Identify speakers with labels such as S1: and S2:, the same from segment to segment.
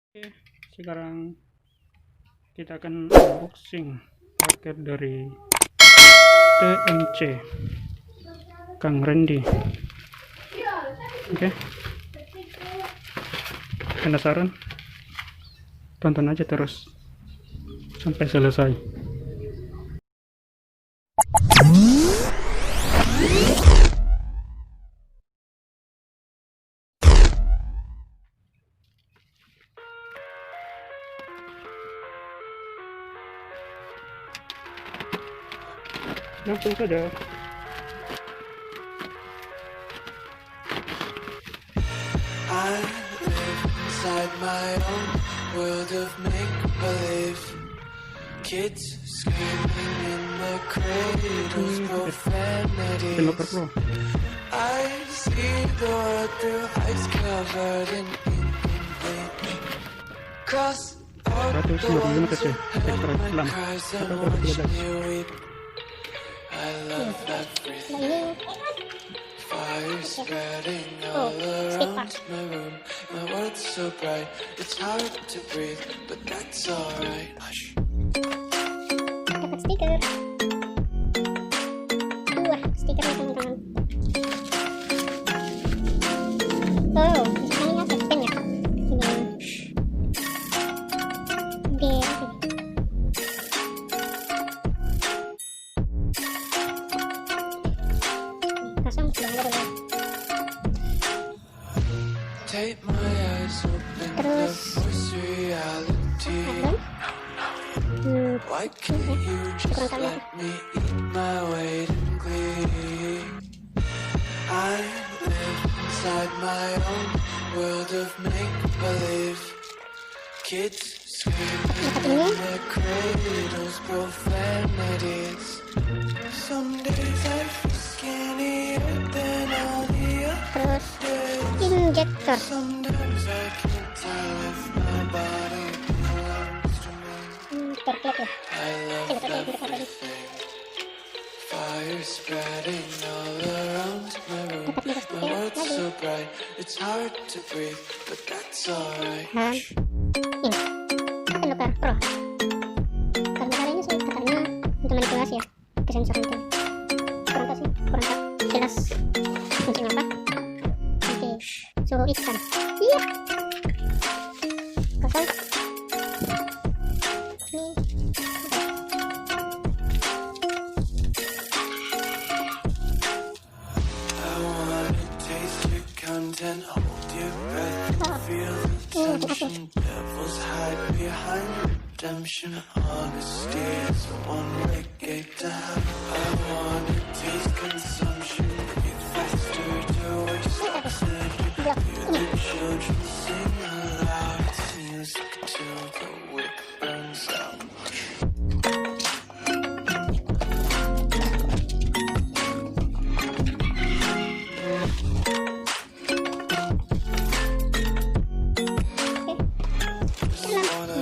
S1: Oke, sekarang kita akan unboxing paket dari TMC Kang Randy. Oke, penasaran? Tonton aja terus sampai selesai. Langsung saja.
S2: I live inside my own world of make-believe. Kids screaming in the cradles, profanities. I see the world through ice covered in ink and bleach. Cross out the ones who heard my cries and watch me weep. I love everything. Fire spreading all around my room. My world's so bright, it's hard to breathe, but that's alright. Hush.
S3: Dapat stiker. Wah, stikernya teman-teman. Oh, misalnya pen ya. Ini. B. Kosong sudah ada.
S2: Take my eyes open to force reality. Why can't you just let me eat my weight in glee? I live inside my own world of make-believe. Kids screaming in their cradles, profanities. Some days I feel skinnier than all the other days.
S3: Injektor.
S2: Sometimes I can't tell if my body belongs to me. I love everything. Fire spreading all around my room. My world's so bright, it's hard to breathe, but that's alright.
S3: Ini pendukar pro. Pendukar ini sih katanya untuk manipulasi ya ke sensor nanti. Kurang tahu sih, kurang tahu jelas fungsinya apa. Nanti suruh ikan. Iya. Kosong. Ini.
S2: I wanna taste your content, hold your breath and feel the tension. Devils hide behind redemption. Honesty is a one-way gate to hell. I wanna taste consumption, breathe faster to waste oxygen. Hear the children sing aloud. It's music till the wick burns out.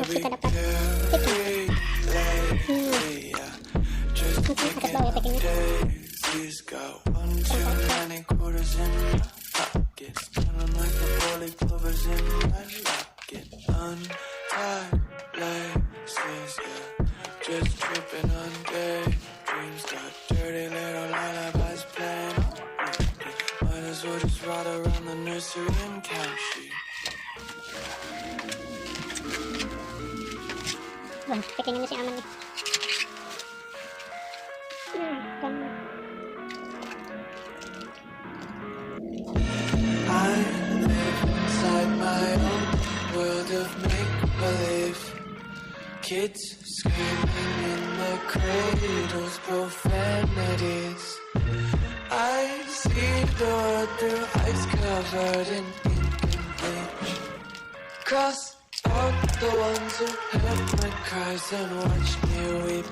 S3: Kita dapat packing.
S2: Daisies got 1 too many quarters in my pockets, feeling like the four-leaf clovers in my locket. Untied laces, yeah, just tripping on daydreams. Got dirty little lullabies playing on repeat. Might as well just ride around the nursery and count sheep.
S3: Wah, packingannya sih aman nih. Kan.
S2: I live inside my own world of make-believe. Kids screaming in the cradles, profanities. I see the world through ice covered in ink and bleach. Cross out the ones who heard my cries and watched me weep.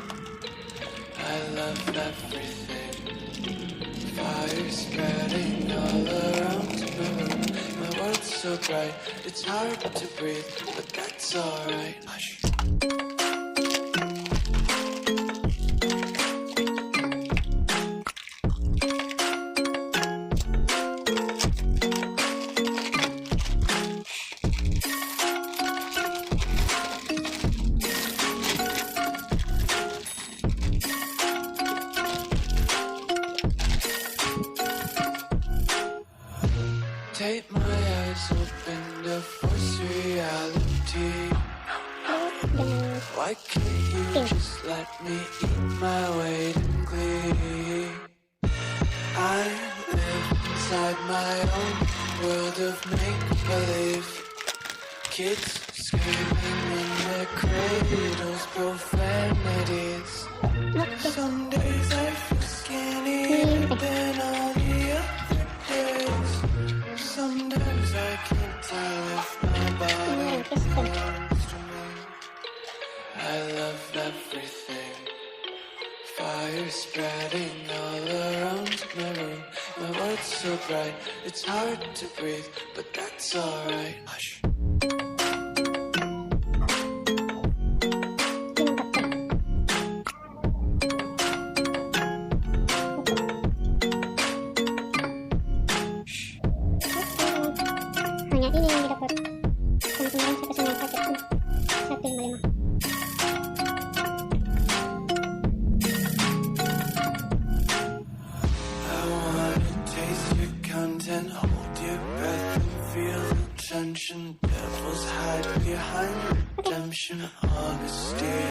S2: I love everything. Fire spreading all around my room. My world's so bright, it's hard to breathe, but that's alright. Hush. reality. Why can't you just let me eat my weight in glee? I live inside my own world of make-believe. Kids screaming in their cradles, profanities. Some days I feel skinny, but then all the other days, sometimes I can't tell if my body belongs to me. I love everything. Fire spreading all around my room. My world's so bright, it's hard to breathe, but that's alright. Hush.
S3: Hanya ini yang didapat. Karena kemarin saya pesan yang paket tuh 155.
S2: Content, hold your breath and feel the tension. Devils hide behind redemption, honesty.